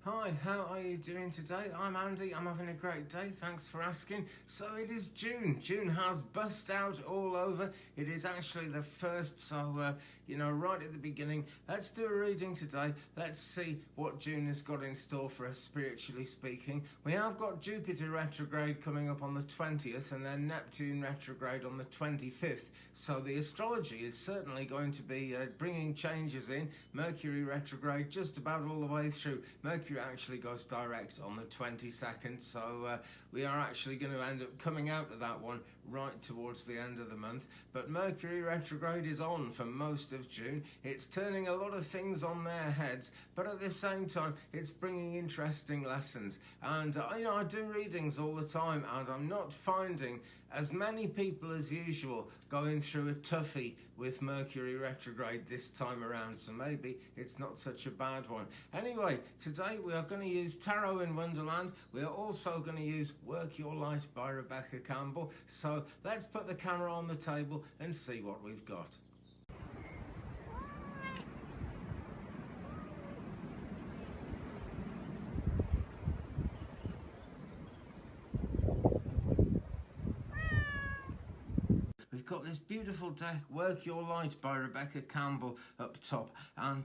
Hi, how are you doing today? I'm Andy, I'm having a great day, thanks for asking. So it is June. June has bust out all over. It is actually the first, so right at the beginning. Let's do a reading today. Let's see what June has got in store for us, spiritually speaking. We have got Jupiter retrograde coming up on the 20th and then Neptune retrograde on the 25th. So the astrology is certainly going to be bringing changes in. Mercury retrograde just about all the way through. Mercury actually goes direct on the 22nd, so we are actually going to end up coming out of that one right towards the end of the month. But Mercury retrograde is on for most of June. It's turning a lot of things on their heads, but at the same time it's bringing interesting lessons. And I do readings all the time, and I'm not finding as many people as usual going through a toughie with Mercury retrograde this time around, so maybe it's not such a bad one. Anyway, today we are going to use Tarot in Wonderland. We are also going to use Work Your Light by Rebecca Campbell. So let's put the camera on the table and see what we've got. We've got this beautiful deck, Work Your Light by Rebecca Campbell up top, and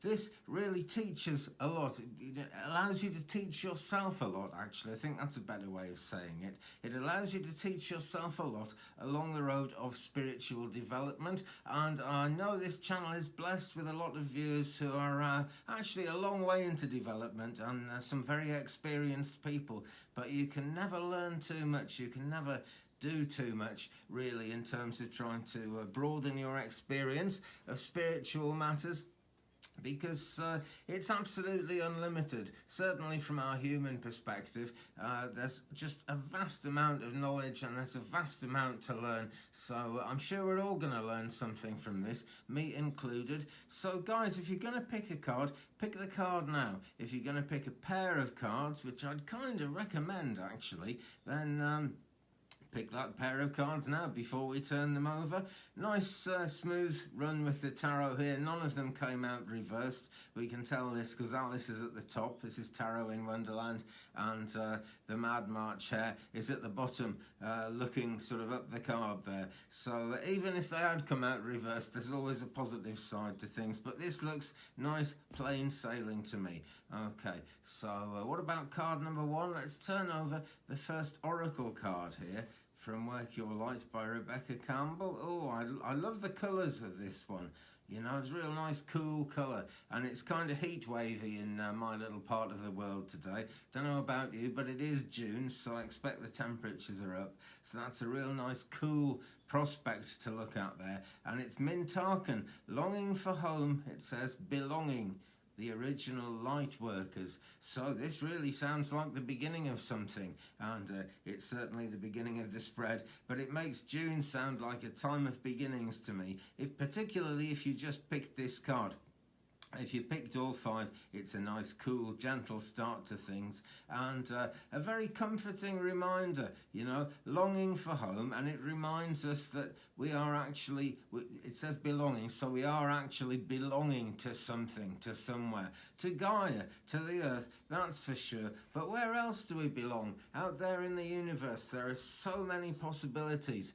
this really teaches a lot. It allows you to teach yourself a lot, actually. I think that's a better way of saying it. It allows you to teach yourself a lot along the road of spiritual development, and I know this channel is blessed with a lot of viewers who are actually a long way into development and some very experienced people, but you can never learn too much. You can never do too much, really, in terms of trying to broaden your experience of spiritual matters, because it's absolutely unlimited. Certainly from our human perspective, there's just a vast amount of knowledge and there's a vast amount to learn, so I'm sure we're all going to learn something from this, me included. So guys, if you're going to pick a card, pick the card now. If you're going to pick a pair of cards, which I'd kind of recommend actually, then pick that pair of cards now before we turn them over. Nice smooth run with the tarot here. None of them came out reversed. We can tell this because Alice is at the top. This is Tarot in Wonderland, and the Mad March Hare is at the bottom, looking sort of up the card there. So even if they had come out reversed, there's always a positive side to things. But this looks nice, plain sailing to me. Okay, so what about card number one? Let's turn over the first oracle card here from Work Your Light by Rebecca Campbell. Oh, I love the colours of this one. You know, it's a real nice, cool colour, and it's kind of heat wavy in my little part of the world today. Don't know about you, but it is June, so I expect the temperatures are up. So that's a real nice, cool prospect to look at there. And it's Mintaken, longing for home. It says belonging. The original light workers. So this really sounds like the beginning of something, and it's certainly the beginning of the spread, but it makes June sound like a time of beginnings to me, particularly if you just picked this card. If you picked all five, it's a nice, cool, gentle start to things, and a very comforting reminder, longing for home, and it reminds us that we are actually, it says belonging, so we are actually belonging to something, to somewhere, to Gaia, to the earth, that's for sure. But where else do we belong? Out there in the universe, there are so many possibilities.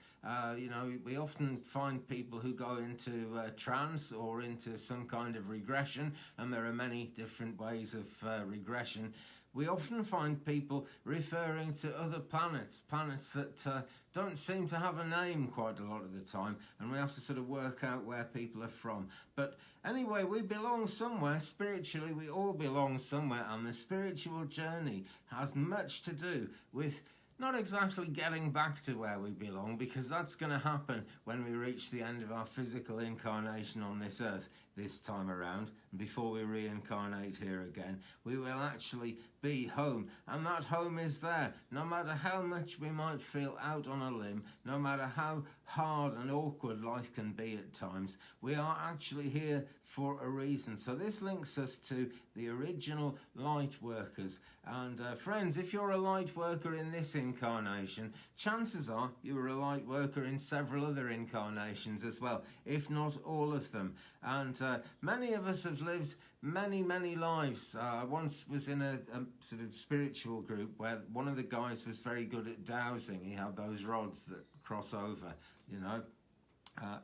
We often find people who go into trance or into some kind of regression, and there are many different ways of regression. We often find people referring to other planets that don't seem to have a name quite a lot of the time, and we have to sort of work out where people are from. But anyway, we belong somewhere. Spiritually, we all belong somewhere, and the spiritual journey has much to do with not exactly getting back to where we belong, because that's going to happen when we reach the end of our physical incarnation on this earth this time around. And before we reincarnate here again, we will actually be home, and that home is there. No matter how much we might feel out on a limb, no matter how hard and awkward life can be at times, we are actually here for a reason. So this links us to the original light workers. And friends, if you're a light worker in this incarnation, chances are you were a light worker in several other incarnations as well, if not all of them. And many of us have have lived many, many lives. I once was in a sort of spiritual group where one of the guys was very good at dowsing. He had those rods that cross over, you know.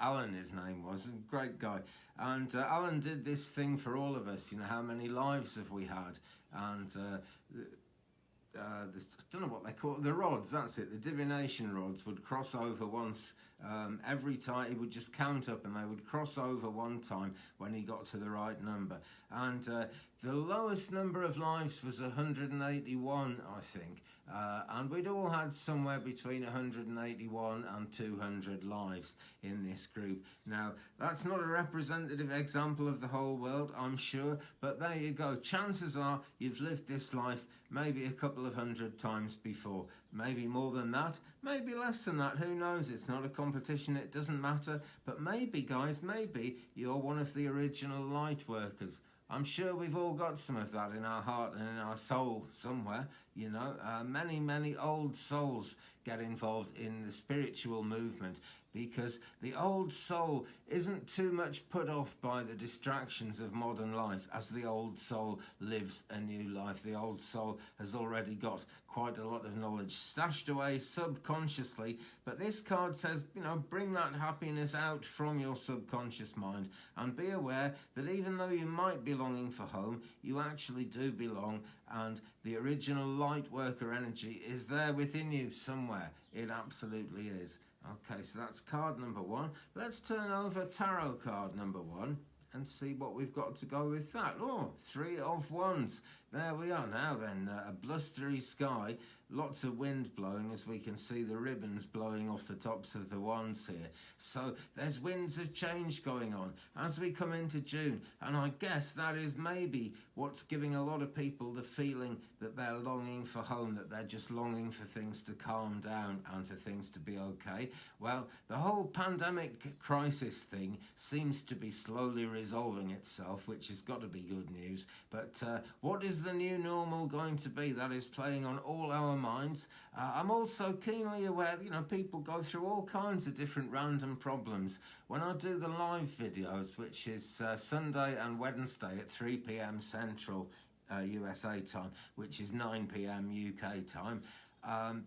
Alan, his name was, a great guy. And Alan did this thing for all of us, you know, how many lives have we had? And I don't know what they call it, the rods, that's it, the divination rods would cross over once every time. He would just count up and they would cross over one time when he got to the right number. And the lowest number of lives was 181, I think. And we'd all had somewhere between 181 and 200 lives in this group. Now, that's not a representative example of the whole world, I'm sure, but there you go. Chances are you've lived this life maybe a couple of hundred times before. Maybe more than that, maybe less than that, who knows? It's not a competition, it doesn't matter. But maybe, guys, maybe you're one of the original light workers. I'm sure we've all got some of that in our heart and in our soul somewhere, you know. Many, many old souls get involved in the spiritual movement because the old soul isn't too much put off by the distractions of modern life as the old soul lives a new life. The old soul has already got quite a lot of knowledge stashed away subconsciously, but this card says, you know, bring that happiness out from your subconscious mind and be aware that even though you might be longing for home, you actually do belong, and the original light worker energy is there within you somewhere. It absolutely is. Okay, so that's card number one. Let's turn over tarot card number one and see what we've got to go with that. Oh, 3 of Wands. There we are now then. A blustery sky, lots of wind blowing, as we can see the ribbons blowing off the tops of the wands here. So there's winds of change going on as we come into June, and I guess that is maybe what's giving a lot of people the feeling that they're longing for home, that they're just longing for things to calm down and for things to be okay. Well, the whole pandemic crisis thing seems to be slowly resolving itself, which has got to be good news. But what is the new normal going to be? That is playing on all our minds. I'm also keenly aware that, you know, people go through all kinds of different random problems. When I do the live videos, which is Sunday and Wednesday at 3 p.m. Central USA time, which is 9 p.m. UK time,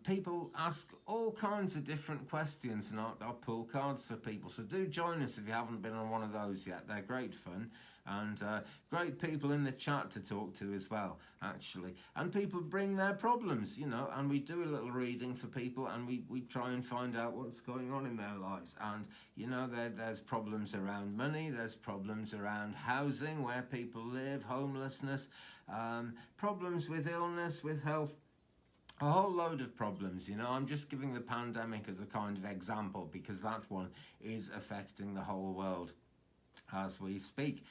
people ask all kinds of different questions, and I'll pull cards for people. So do join us if you haven't been on one of those yet. They're great fun. And great people in the chat to talk to as well, actually. And people bring their problems, you know, and we do a little reading for people, and we try and find out what's going on in their lives. And, you know, there's problems around money, there's problems around housing, where people live, homelessness, problems with illness, with health, a whole load of problems, you know. I'm just giving the pandemic as a kind of example because that one is affecting the whole world as we speak.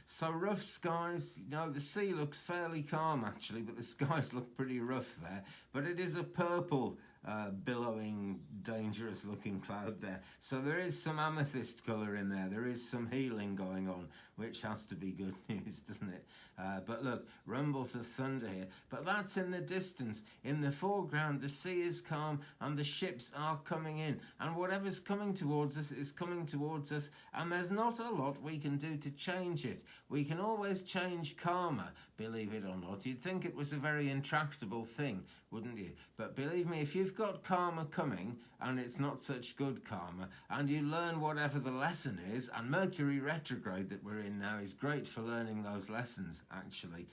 So rough skies, you know, the sea looks fairly calm actually, but the skies look pretty rough there. But it is a purple, billowing, dangerous looking cloud there. So there is some amethyst colour in there. There is some healing going on, which has to be good news, doesn't it? But look, rumbles of thunder here. But that's in the distance. In the foreground, the sea is calm and the ships are coming in. And whatever's coming towards us is coming towards us. And there's not a lot we can do to change it. We can always change karma, believe it or not. You'd think it was a very intractable thing, wouldn't you? But believe me, if you've got karma coming and it's not such good karma, and you learn whatever the lesson is, and Mercury retrograde that we're in now is great for learning those lessons, actually.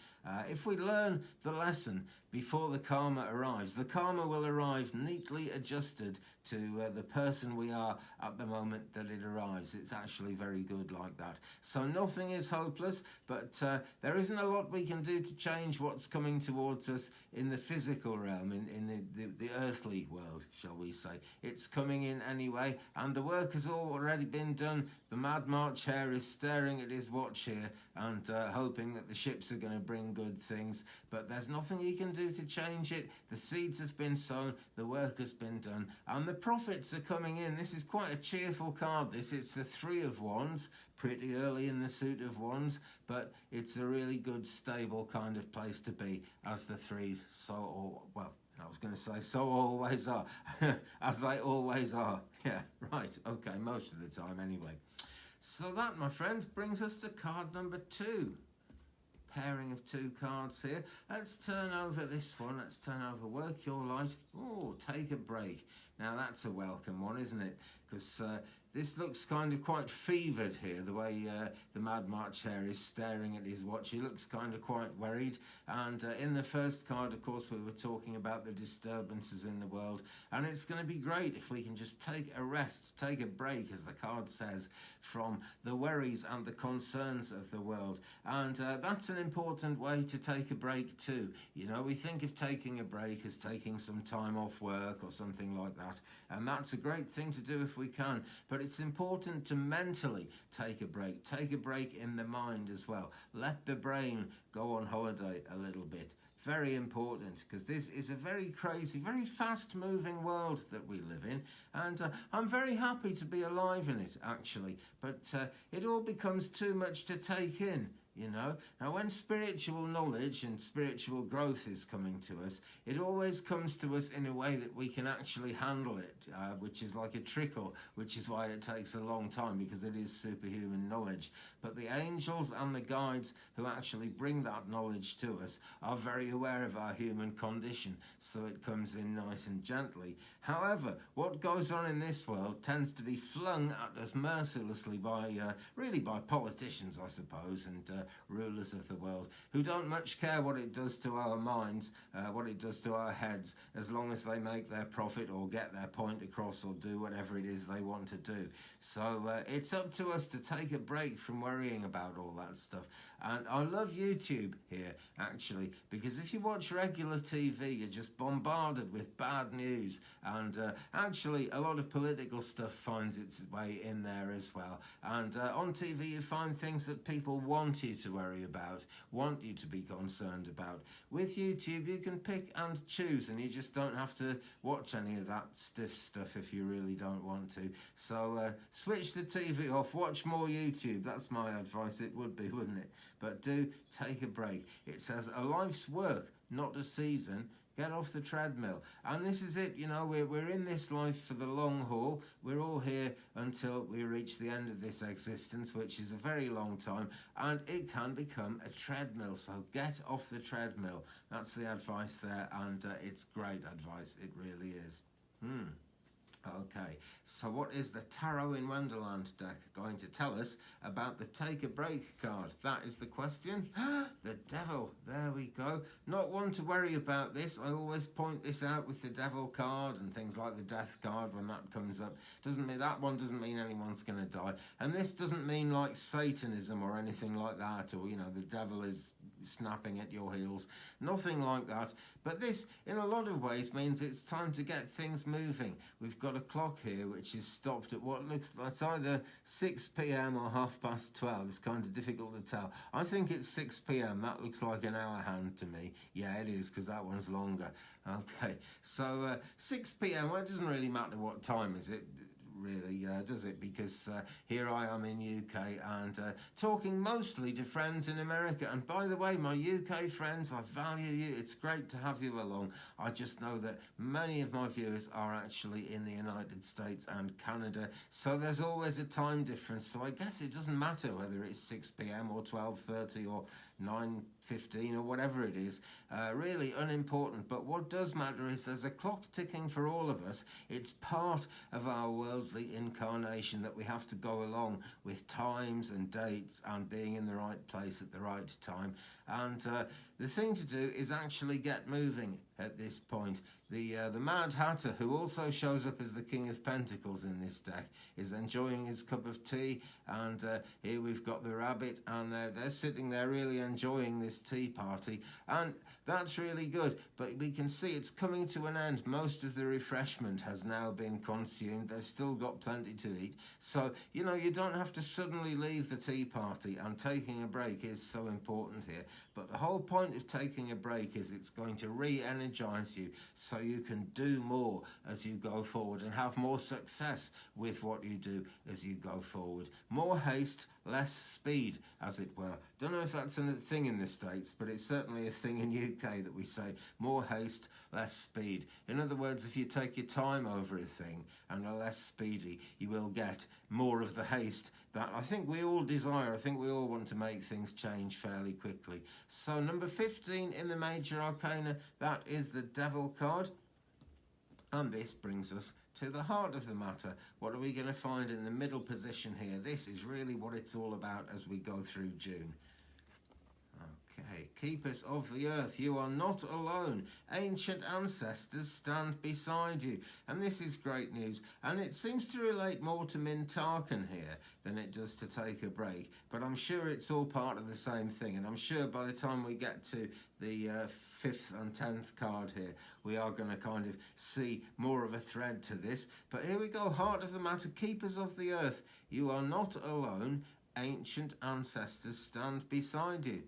If we learn the lesson before the karma arrives, the karma will arrive neatly adjusted to the person we are at the moment that it arrives. It's actually very good like that. So nothing is hopeless, but there isn't a lot we can do to change what's coming towards us in the physical realm, in the earthly world, shall we say. It's coming in anyway, and the work has already been done. The Mad March Hare is staring at his watch here and hoping that the ships are going to bring good things, but there's nothing he can do to change it. The seeds have been sown, the work has been done, and the profits are coming in. This is quite a cheerful card, this. It's the 3 of Wands, pretty early in the suit of Wands, but it's a really good, stable kind of place to be, as the 3s I was going to say so always are, as they always are. Yeah, right, okay, most of the time anyway. So that, my friends, brings us to card number 2. Pairing of 2 cards here. Let's turn over this one. Let's turn over Work Your Light. Oh, Take a Break. Now that's a welcome one, isn't it? Because this looks kind of quite fevered here, the way the Mad March Hare is staring at his watch. He looks kind of quite worried. And in the first card, of course, we were talking about the disturbances in the world. And it's going to be great if we can just take a rest, take a break, as the card says, from the worries and the concerns of the world. And that's an important way to take a break too. You know, we think of taking a break as taking some time off work or something like that. And that's a great thing to do if we can. But it's important to mentally take a break in the mind as well. Let the brain go on holiday a little bit. Very important, because this is a very crazy, very fast-moving world that we live in, and I'm very happy to be alive in it, actually, but it all becomes too much to take in. You know, now when spiritual knowledge and spiritual growth is coming to us, it always comes to us in a way that we can actually handle it, which is like a trickle, which is why it takes a long time, because it is superhuman knowledge. But the angels and the guides who actually bring that knowledge to us are very aware of our human condition, so it comes in nice and gently. However, what goes on in this world tends to be flung at us mercilessly by, really by politicians, I suppose, and rulers of the world, who don't much care what it does to our minds, what it does to our heads, as long as they make their profit or get their point across or do whatever it is they want to do. So it's up to us to take a break from worrying about all that stuff. And I love YouTube here, actually, because if you watch regular TV, you're just bombarded with bad news. And actually, a lot of political stuff finds its way in there as well. And on TV, you find things that people want you to worry about, want you to be concerned about. With YouTube, you can pick and choose, and you just don't have to watch any of that stiff stuff if you really don't want to. So switch the TV off, watch more YouTube. That's my advice. It would be, wouldn't it? But do take a break. It says a life's work, not a season. Get off the treadmill. And this is it, you know, we're in this life for the long haul. We're all here until we reach the end of this existence, which is a very long time, and it can become a treadmill. So get off the treadmill. That's the advice there, and it's great advice. It really is. Okay, so what is the Tarot in Wonderland deck going to tell us about the Take a Break card? That is the question. The Devil, there we go. Not one to worry about this. I always point this out with the Devil card and things like the Death card when that comes up. Doesn't mean that one doesn't mean anyone's going to die. And this doesn't mean like Satanism or anything like that, or, you know, the devil is snapping at your heels. Nothing like that. But this, in a lot of ways, means it's time to get things moving. We've got a clock here which is stopped at what looks like it's either 6 p.m. or 12:30. It's kind of difficult to tell. I think it's 6 p.m. That looks like an hour hand to me. Yeah, it is, because that one's longer. Okay, so 6 p.m. Well, it doesn't really matter what time is it. Really, does it? Because here I am in UK and talking mostly to friends in America. And by the way, my UK friends, I value you. It's great to have you along. I just know that many of my viewers are actually in the United States and Canada, so there's always a time difference. So I guess it doesn't matter whether it's 6 p.m. or 12:30 or 9:15 or whatever it is, really unimportant. But what does matter is there's a clock ticking for all of us. It's part of our worldly incarnation that we have to go along with times and dates and being in the right place at the right time. And the thing to do is actually get moving at this point. The Mad Hatter, who also shows up as the King of Pentacles in this deck, is enjoying his cup of tea, and here we've got the Rabbit, and they're sitting there really enjoying this tea party, and that's really good. But we can see it's coming to an end. Most of the refreshment has now been consumed. They've still got plenty to eat. So, you know, you don't have to suddenly leave the tea party, and taking a break is so important here. But the whole point of taking a break is it's going to re-energize you so you can do more as you go forward and have more success with what you do as you go forward. More haste, less speed, as it were. Don't know if that's a thing in the States, but it's certainly a thing in MTK that we say, more haste, less speed. In other words, if you take your time over a thing and are less speedy, you will get more of the haste that I think we all desire. I think we all want to make things change fairly quickly. So number 15 in the Major Arcana, that is the Devil card. And this brings us to the heart of the matter. What are we going to find in the middle position here? This is really what it's all about as we go through June. Okay, keepers of the earth, you are not alone. Ancient ancestors stand beside you. And this is great news. And it seems to relate more to Mintarkan here than it does to Take a Break. But I'm sure it's all part of the same thing. And I'm sure by the time we get to the 5th and 10th card here, we are going to kind of see more of a thread to this. But here we go, heart of the matter, keepers of the earth, you are not alone. Ancient ancestors stand beside you.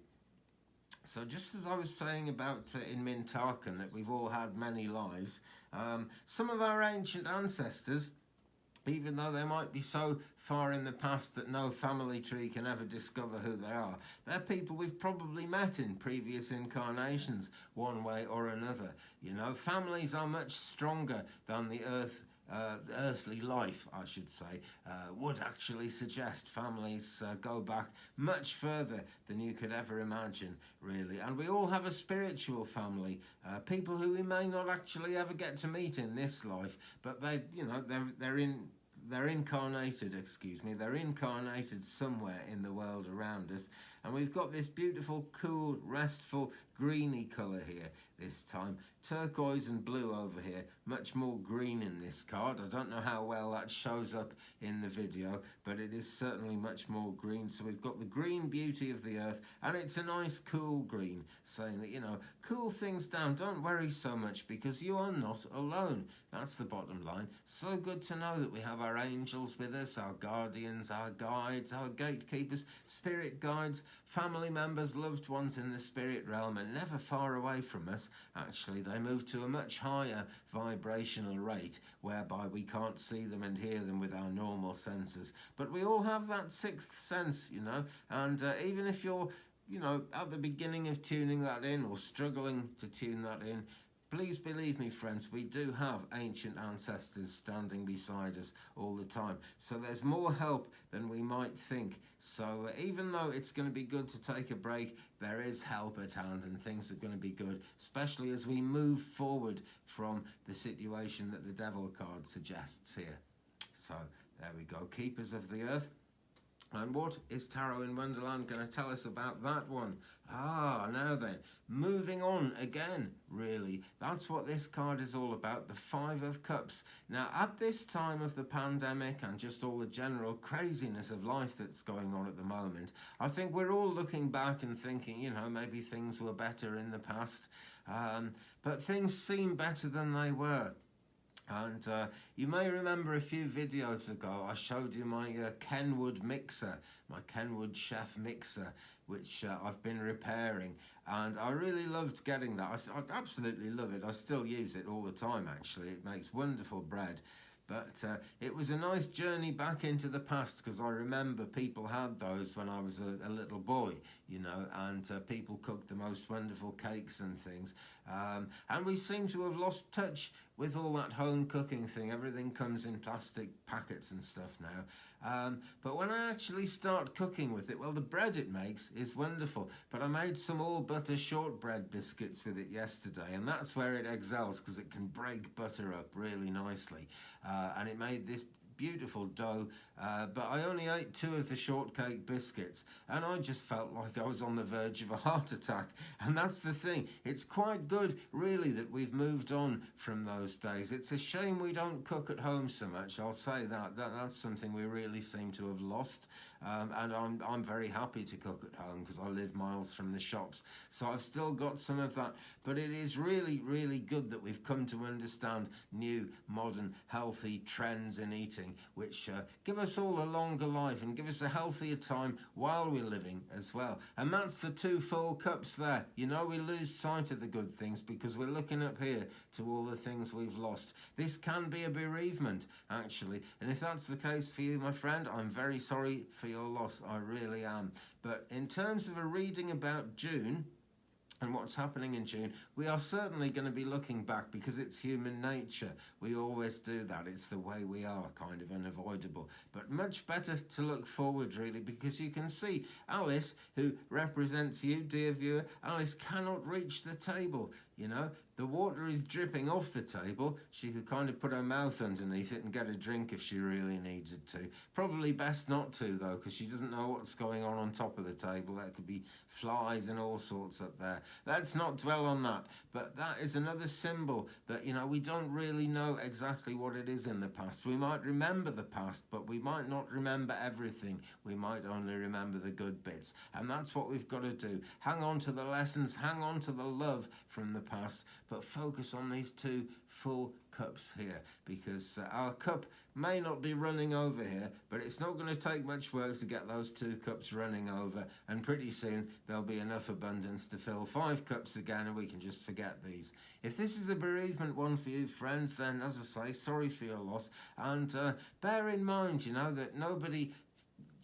So just as I was saying about in Mintarkan that we've all had many lives, some of our ancient ancestors, even though they might be so far in the past that no family tree can ever discover who they are, they're people we've probably met in previous incarnations, one way or another. You know, families are much stronger than the earthly life, I should say, would actually suggest. Families go back much further than you could ever imagine, really. And we all have a spiritual family, people who we may not actually ever get to meet in this life, but they're incarnated, they're incarnated somewhere in the world around us. And we've got this beautiful, cool, restful, greeny colour here this time. Turquoise and blue over here, much more green in this card. I don't know how well that shows up in the video, but it is certainly much more green. So we've got the green beauty of the earth, and it's a nice cool green, saying that, you know, cool things down, don't worry so much because you are not alone. That's the bottom line. So good to know that we have our angels with us, our guardians, our guides, our gatekeepers, spirit guides, family members, loved ones in the spirit realm, and never far away from us. Actually, they move to a much higher vibrational rate, whereby we can't see them and hear them with our normal senses. But we all have that sixth sense, you know, and even if you're, you know, at the beginning of tuning that in or struggling to tune that in, please believe me, friends, we do have ancient ancestors standing beside us all the time. So there's more help than we might think. So even though it's going to be good to take a break, there is help at hand and things are going to be good, especially as we move forward from the situation that the Devil card suggests here. So there we go, keepers of the earth. And what is Tarot in Wonderland going to tell us about that one? Now then, moving on again, really. That's what this card is all about, the Five of Cups. Now, at this time of the pandemic and just all the general craziness of life that's going on at the moment, I think we're all looking back and thinking, you know, maybe things were better in the past. But things seem better than they were. And you may remember a few videos ago I showed you my Kenwood mixer, my Kenwood Chef mixer, which I've been repairing, and I really loved getting that. I absolutely love it. I still use it all the time, actually. It makes wonderful bread. But it was a nice journey back into the past, because I remember people had those when I was a little boy, you know, and people cooked the most wonderful cakes and things. And we seem to have lost touch with all that home cooking thing. Everything comes in plastic packets and stuff now. But when I actually start cooking with it, well, the bread it makes is wonderful. But I made some all-butter shortbread biscuits with it yesterday, and that's where it excels, because it can break butter up really nicely. And it made this beautiful dough, but I only ate 2 of the shortcake biscuits, and I just felt like I was on the verge of a heart attack. And that's the thing, it's quite good really that we've moved on from those days. It's a shame we don't cook at home so much, I'll say that's something we really seem to have lost. And I'm very happy to cook at home because I live miles from the shops, so I've still got some of that. But it is really, really good that we've come to understand new, modern, healthy trends in eating, which give us all a longer life and give us a healthier time while we're living as well. And that's the 2 full cups there. You know, we lose sight of the good things because we're looking up here to all the things we've lost. This can be a bereavement, actually, and if that's the case for you, my friend, I'm very sorry for your loss. I really am. But in terms of a reading about June, and what's happening in June, we are certainly going to be looking back because it's human nature. We always do that. It's the way we are, kind of unavoidable. But much better to look forward, really, because you can see Alice, who represents you, dear viewer, Alice cannot reach the table. You know, the water is dripping off the table. She could kind of put her mouth underneath it and get a drink if she really needed to. Probably best not to, though, because she doesn't know what's going on top of the table. There could be flies and all sorts up there. Let's not dwell on that. But that is another symbol that, you know, we don't really know exactly what it is in the past. We might remember the past, but we might not remember everything. We might only remember the good bits. And that's what we've got to do. Hang on to the lessons, hang on to the love from the past, but focus on these two full cups here, because our cup may not be running over here, but it's not going to take much work to get those 2 cups running over, and pretty soon there'll be enough abundance to fill 5 cups again, and we can just forget these. If this is a bereavement one for you, friends, then as I say, sorry for your loss, and bear in mind, you know, that nobody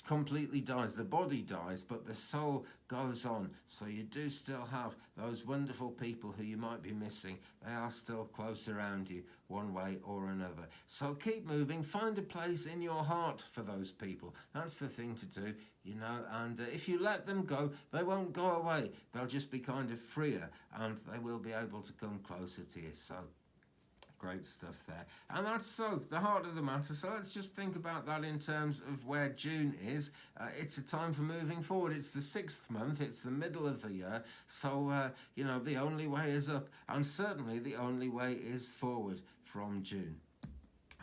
completely dies. The body dies, but the soul goes on. So you do still have those wonderful people who you might be missing. They are still close around you one way or another. So keep moving. Find a place in your heart for those people. That's the thing to do, you know. And if you let them go, they won't go away. They'll just be kind of freer, and they will be able to come closer to you. So great stuff there. And that's so the heart of the matter. So let's just think about that in terms of where June is. It's a time for moving forward. It's the 6th month. It's the middle of the year. So, you know, the only way is up. And certainly the only way is forward from June.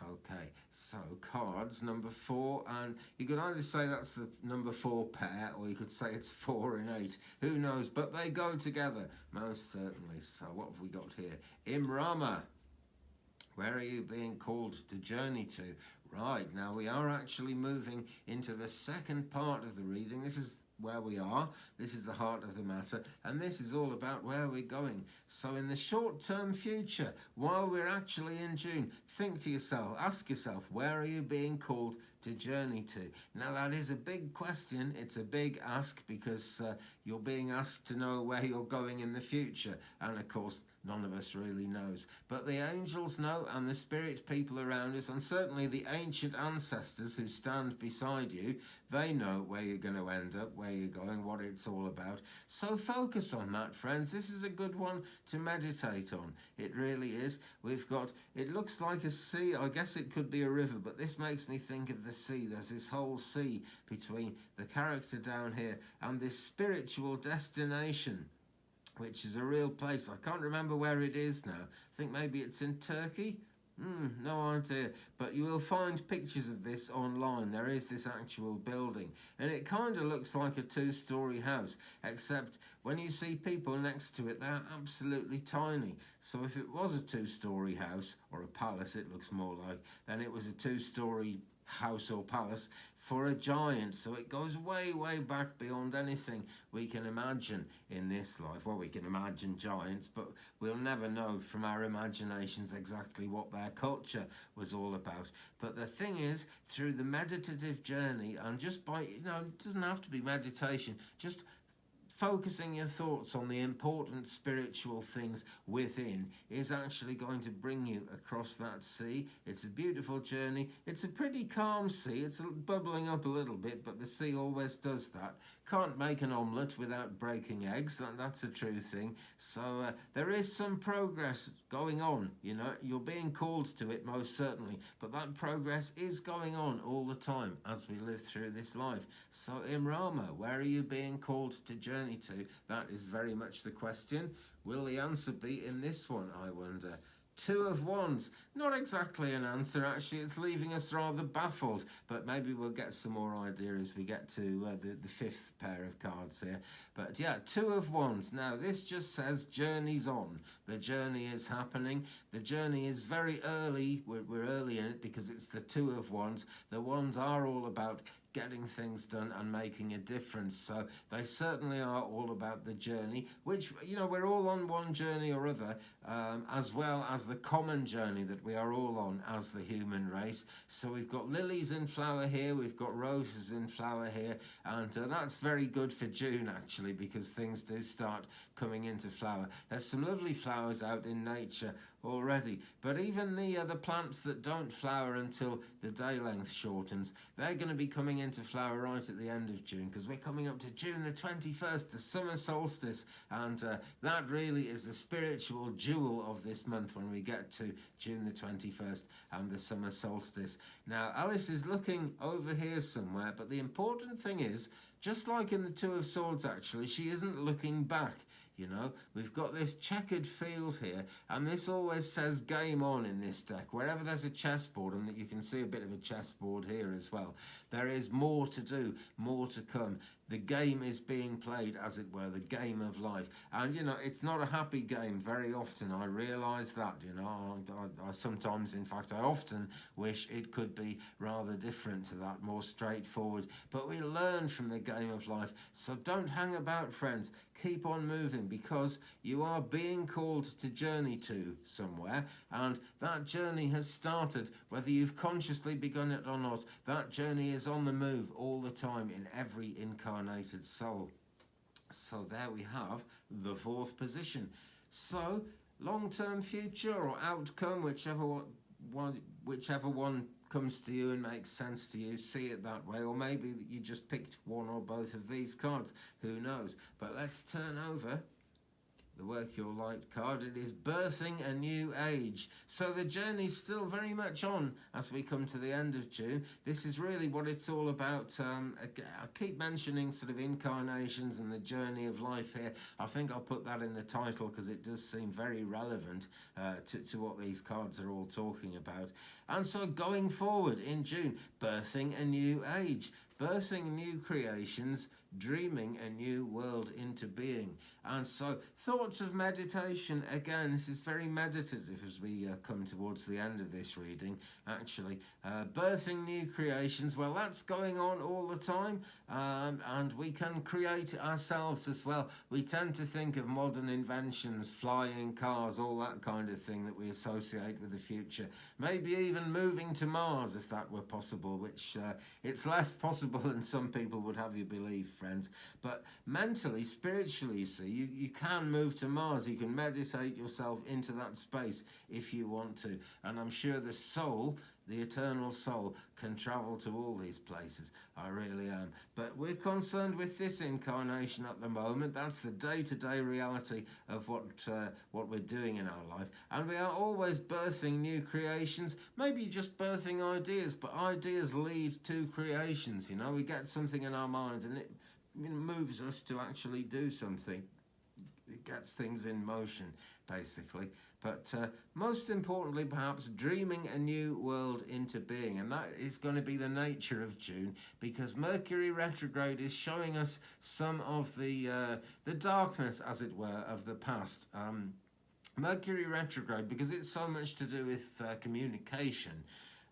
Okay, so cards number 4, and you could either say that's the number 4 pair, or you could say it's 4 and 8. Who knows? But they go together, most certainly. So what have we got here? Imrama. Where are you being called to journey to? Right, now we are actually moving into the second part of the reading. This is where we are. This is the heart of the matter. And this is all about where we're going. So in the short-term future, while we're actually in June, think to yourself, ask yourself, where are you being called to journey to? Now that is a big question. It's a big ask, because you're being asked to know where you're going in the future. And of course, none of us really knows. But the angels know, and the spirit people around us, and certainly the ancient ancestors who stand beside you, they know where you're going to end up, where you're going, what it's all about. So focus on that, friends. This is a good one to meditate on. It really is. We've got, it looks like a sea. I guess it could be a river, but this makes me think of the sea. There's this whole sea between the character down here and this spiritual destination, which is a real place. I can't remember where it is now. I think maybe it's in Turkey. No idea. But you will find pictures of this online. There is this actual building. And it kind of looks like a 2-story house, except when you see people next to it, they're absolutely tiny. So if it was a 2-story house, or a palace it looks more like, then it was a 2-story house or palace for a giant. So it goes way, way back beyond anything we can imagine in this life. Well, we can imagine giants, but we'll never know from our imaginations exactly what their culture was all about. But the thing is, through the meditative journey, and just by, you know, it doesn't have to be meditation, just focusing your thoughts on the important spiritual things within is actually going to bring you across that sea. It's a beautiful journey. It's a pretty calm sea. It's bubbling up a little bit, but the sea always does that. Can't make an omelette without breaking eggs. That's a true thing. So there is some progress going on. You know, you're being called to it most certainly, but that progress is going on all the time as we live through this life. So Imrama, where are you being called to journey to? That is very much the question. Will the answer be in this one, I wonder? 2 of Wands. Not exactly an answer, actually. It's leaving us rather baffled, but maybe we'll get some more idea as we get to the 5th pair of cards here. But yeah, 2 of Wands. Now, this just says journeys on. The journey is happening. The journey is very early. We're early in it because it's the Two of Wands. The Wands are all about getting things done and making a difference. So they certainly are all about the journey, which, you know, we're all on one journey or other, as well as the common journey that we are all on as the human race. So we've got lilies in flower here, we've got roses in flower here, and that's very good for June, actually, because things do start coming into flower. There's some lovely flowers out in nature already, but even the plants that don't flower until the day length shortens, they're going to be coming into flower right at the end of June, because we're coming up to June the 21st, the summer solstice, and that really is the spiritual jewel of this month when we get to June the 21st and the summer solstice. Now, Alice is looking over here somewhere, but the important thing is, just like in the Two of Swords, actually, she isn't looking back. You know, we've got this checkered field here, and this always says game on in this deck. Wherever there's a chessboard, and you can see a bit of a chessboard here as well, there is more to do, more to come. The game is being played, as it were, the game of life. And, you know, it's not a happy game very often. I realise that, you know. I sometimes, in fact, I often wish it could be rather different to that, more straightforward. But we learn from the game of life. So don't hang about, friends. Keep on moving, because you are being called to journey to somewhere, and that journey has started, whether you've consciously begun it or not. That journey is on the move all the time in every incarnated soul. So there we have the fourth position. So long-term future or outcome, whichever one comes to you and makes sense to you, see it that way. Or maybe you just picked one or both of these cards, who knows. But let's turn over the Work Your Light card. It is birthing a new age. So the journey's still very much on as we come to the end of June. This is really what it's all about. I keep mentioning sort of incarnations and the journey of life here. I think I'll put that in the title because it does seem very relevant to what these cards are all talking about. And so going forward in June, birthing a new age, birthing new creations, dreaming a new world into being. And so thoughts of meditation, again, this is very meditative as we come towards the end of this reading, actually. Birthing new creations, well, that's going on all the time, and we can create ourselves as well. We tend to think of modern inventions, flying cars, all that kind of thing that we associate with the future. Maybe even moving to Mars, if that were possible, which it's less possible than some people would have you believe, friends. But mentally, spiritually, you see, you can move to Mars. You can meditate yourself into that space if you want to. And I'm sure the soul, the eternal soul, can travel to all these places. I really am. But we're concerned with this incarnation at the moment. That's the day-to-day reality of what we're doing in our life. And we are always birthing new creations. Maybe just birthing ideas, but ideas lead to creations. You know, we get something in our minds and it moves us to actually do something. It gets things in motion, basically. But most importantly, perhaps, dreaming a new world into being. And that is going to be the nature of June, because Mercury retrograde is showing us some of the darkness, as it were, of the past. Mercury retrograde, because it's so much to do with communication,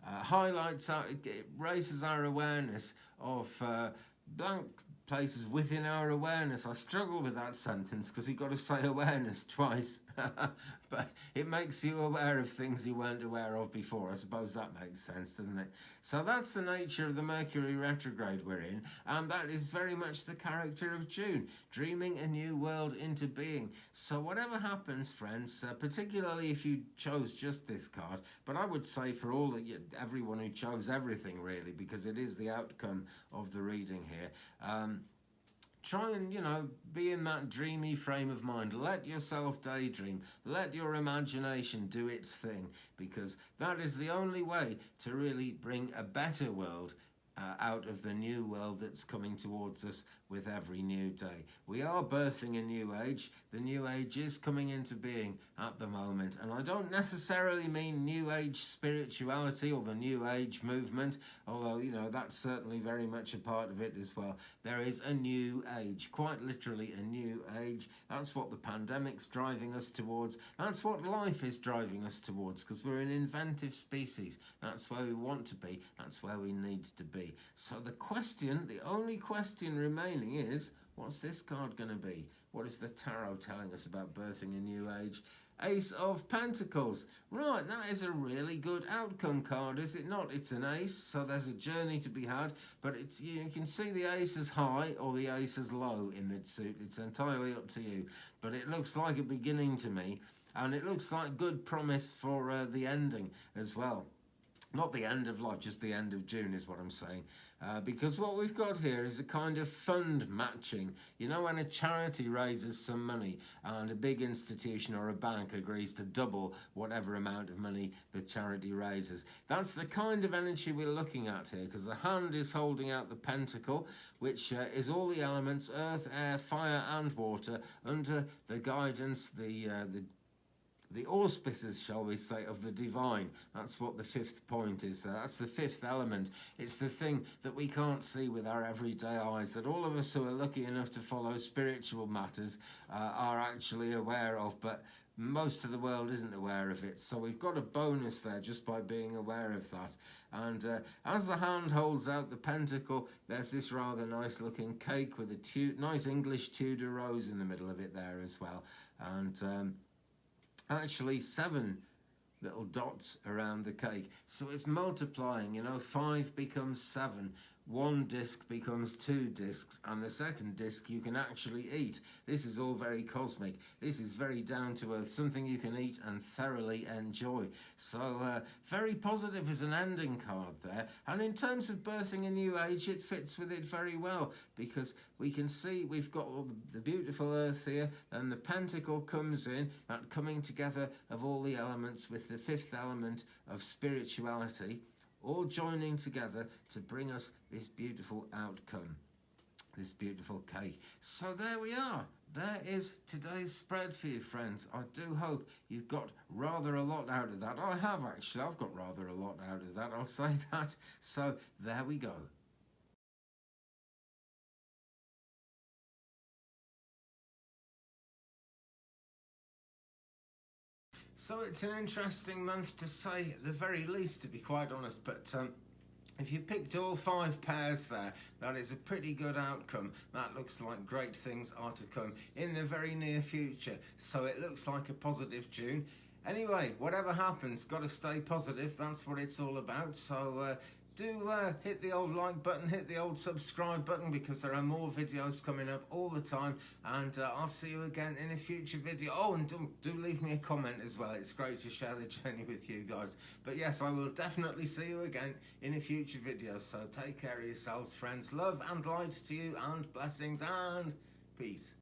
it raises our awareness of blank places within our awareness. I struggle with that sentence because you've got to say awareness twice. But it makes you aware of things you weren't aware of before. I suppose that makes sense, doesn't it? So that's the nature of the Mercury retrograde we're in, and that is very much the character of June, dreaming a new world into being. So whatever happens, friends, particularly if you chose just this card, but I would say for everyone who chose everything, really, because it is the outcome of the reading here, try and, be in that dreamy frame of mind. Let yourself daydream. Let your imagination do its thing, because that is the only way to really bring a better world out of the new world that's coming towards us with every new day. We are birthing a new age. The new age is coming into being at the moment, and I don't necessarily mean new age spirituality or the new age movement, although, you know, that's certainly very much a part of it as well. There is a new age, quite literally a new age. That's what the pandemic's driving us towards. That's what life is driving us towards, because we're an inventive species. That's where we want to be. That's where we need to be. So the only question remaining is, what's this card going to be? What is the tarot telling us about birthing a new age? Ace of Pentacles. Right, that is a really good outcome card, is it not? It's an ace, so there's a journey to be had, but it's, you can see the ace as high or the ace as low in the suit. It's entirely up to you, but it looks like a beginning to me, and it looks like good promise for the ending as well. Not the end of life, just the end of June is what I'm saying. Because what we've got here is a kind of fund matching. You know, when a charity raises some money and a big institution or a bank agrees to double whatever amount of money the charity raises. That's the kind of energy we're looking at here, because the hand is holding out the pentacle, which is all the elements, earth, air, fire and water, under the guidance, the auspices, shall we say, of the divine. That's what the fifth point is there. That's the fifth element. It's the thing that we can't see with our everyday eyes, that all of us who are lucky enough to follow spiritual matters are actually aware of, but most of the world isn't aware of it. So we've got a bonus there just by being aware of that. And as the hand holds out the pentacle, there's this rather nice looking cake with a nice English Tudor rose in the middle of it there as well. And actually 7 little dots around the cake, so it's multiplying, you know, 5 becomes 7, 1 disc becomes 2 discs, and the second disc you can actually eat. This is all very cosmic. This is very down to earth, something you can eat and thoroughly enjoy. So very positive as an ending card there. And in terms of birthing a new age, it fits with it very well, because we can see we've got all the beautiful earth here, and the pentacle comes in, that coming together of all the elements with the fifth element of spirituality, all joining together to bring us this beautiful outcome, this beautiful cake. So there we are. There is today's spread for you, friends. I do hope you've got rather a lot out of that. I have, actually. I've got rather a lot out of that, I'll say that. So there we go. So it's an interesting month to say, at the very least, to be quite honest, but if you picked all 5 pairs there, that is a pretty good outcome. That looks like great things are to come in the very near future. So it looks like a positive June. Anyway, whatever happens, got to stay positive. That's what it's all about. So do hit the old like button, hit the old subscribe button, because there are more videos coming up all the time, and I'll see you again in a future video. Oh, and do leave me a comment as well. It's great to share the journey with you guys. But yes, I will definitely see you again in a future video. So take care of yourselves, friends. Love and light to you, and blessings and peace.